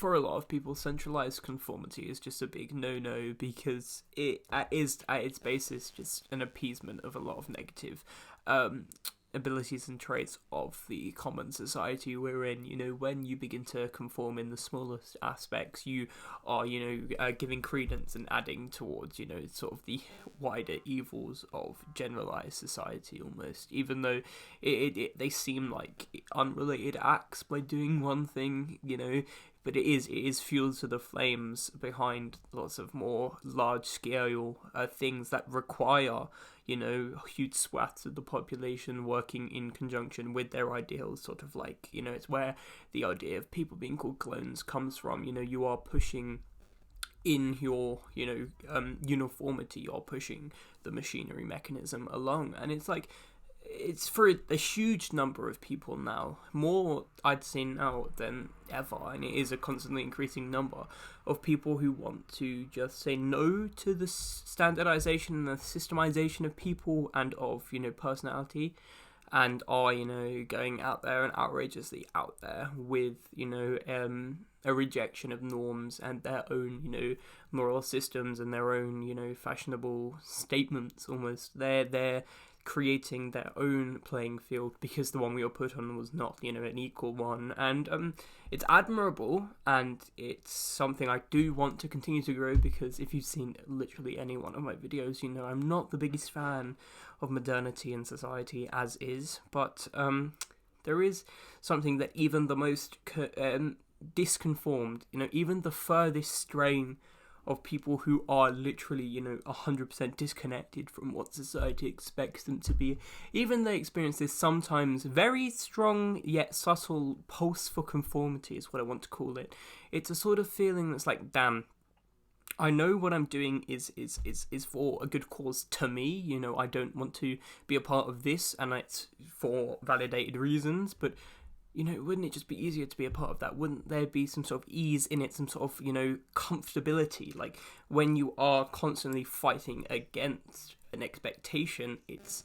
for a lot of people, centralized conformity is just a big no-no because it is at its basis just an appeasement of a lot of negative abilities and traits of the common society we're in. When you begin to conform in the smallest aspects, you are, giving credence and adding towards, sort of the wider evils of generalized society almost, even though they seem like unrelated acts by doing one thing, but it is fuel to the flames behind lots of more large-scale things that require, huge swaths of the population working in conjunction with their ideals, sort of like, it's where the idea of people being called clones comes from. You are pushing in your, uniformity, you're pushing the machinery mechanism along, and it's like, it's for a huge number of people now, more I'd say now than ever, and it is a constantly increasing number of people who want to just say no to the standardization and the systemization of people and of, personality, and are, going out there and outrageously out there with, a rejection of norms and their own, moral systems and their own, fashionable statements almost. They're creating their own playing field because the one we were put on was not, an equal one. And it's admirable, and it's something I do want to continue to grow, because if you've seen literally any one of my videos, I'm not the biggest fan of modernity in society as is, but there is something that even the most disconformed, even the furthest strain of people who are literally, 100% disconnected from what society expects them to be, even they experience this sometimes very strong yet subtle pulse for conformity is what I want to call it. It's a sort of feeling that's like, damn, I know what I'm doing is for a good cause to me, I don't want to be a part of this, and it's for validated reasons, but wouldn't it just be easier to be a part of that? Wouldn't there be some sort of ease in it, some sort of, comfortability? Like, when you are constantly fighting against an expectation, it's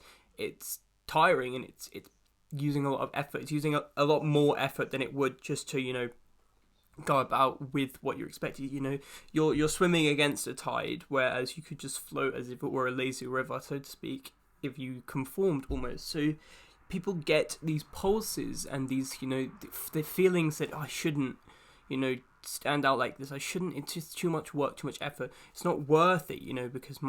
tiring, and it's using a lot of effort. It's using a lot more effort than it would just to, go about with what you're expected. You're swimming against a tide, whereas you could just float as if it were a lazy river, so to speak, if you conformed almost. So people get these pulses and these, the feelings that I shouldn't, stand out like this. I shouldn't. It's just too much work, too much effort. It's not worth it, because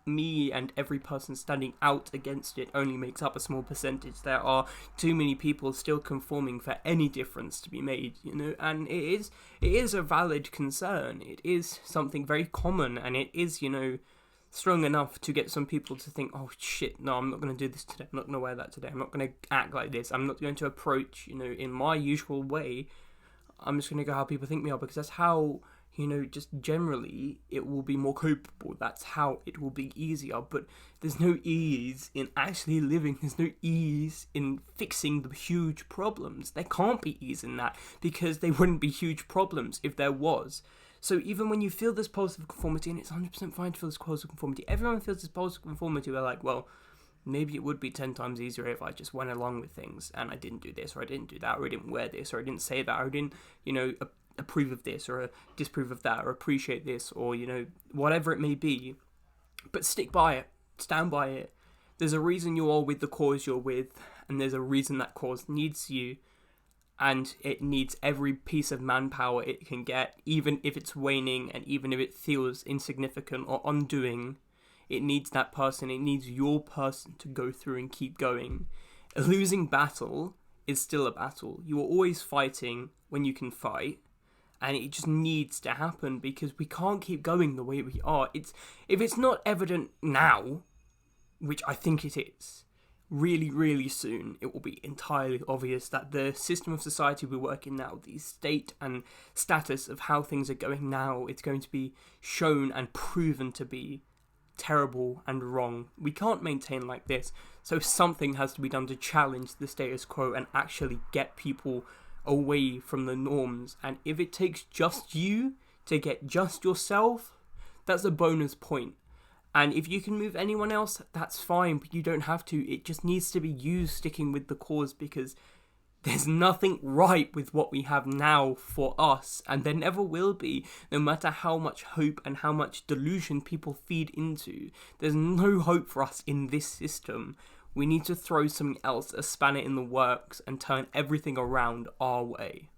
me and every person standing out against it only makes up a small percentage. There are too many people still conforming for any difference to be made, and it is a valid concern. It is something very common, and it is, strong enough to get some people to think, oh shit, no, I'm not going to do this today, I'm not going to wear that today, I'm not going to act like this, I'm not going to approach, in my usual way. I'm just going to go how people think me are, because that's how, just generally it will be more copable. That's how it will be easier. But there's no ease in actually living. There's no ease in fixing the huge problems. There can't be ease in that, because they wouldn't be huge problems if there was. So even when you feel this pulse of conformity, and it's 100% fine to feel this pulse of conformity, everyone feels this pulse of conformity. They're like, well, maybe it would be 10 times easier if I just went along with things, and I didn't do this, or I didn't do that, or I didn't wear this, or I didn't say that, or I didn't, approve of this, or disapprove of that, or appreciate this, or, whatever it may be. But stick by it. Stand by it. There's a reason you're all with the cause you're with, and there's a reason that cause needs you. And it needs every piece of manpower it can get, even if it's waning, and even if it feels insignificant or undoing. It needs that person, it needs your person to go through and keep going. A losing battle is still a battle. You are always fighting when you can fight, and it just needs to happen, because we can't keep going the way we are. If it's not evident now, which I think it is, really, really soon, it will be entirely obvious that the system of society we work in now, the state and status of how things are going now, it's going to be shown and proven to be terrible and wrong. We can't maintain like this, so something has to be done to challenge the status quo and actually get people away from the norms. And if it takes just you to get just yourself, that's a bonus point. And if you can move anyone else, that's fine, but you don't have to. It just needs to be you sticking with the cause, because There's nothing right with what we have now for us, and there never will be, no matter how much hope and how much delusion people feed into. There's no hope for us in this system. We need to throw something else, a spanner in the works, and turn everything around our way.